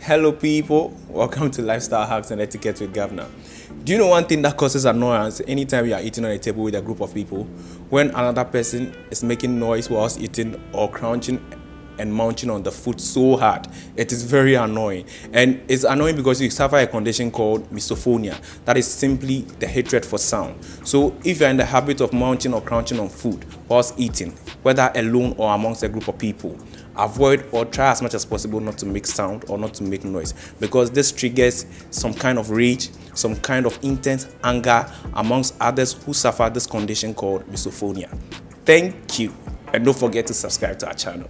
Hello people, welcome to Lifestyle Hacks and Etiquette with Governor. Do you know one thing that causes annoyance anytime you are eating on a table with a group of people? When another person is making noise whilst eating or crouching and munching on the food so hard. It is very annoying, and it's annoying because you suffer a condition called misophonia. That is simply the hatred for sound. So if you're in the habit of munching or crouching on food whilst eating, whether alone or amongst a group of people, avoid or try as much as possible not to make sound or not to make noise, because this triggers some kind of rage, some kind of intense anger amongst others who suffer this condition called misophonia. Thank you, and don't forget to subscribe to our channel.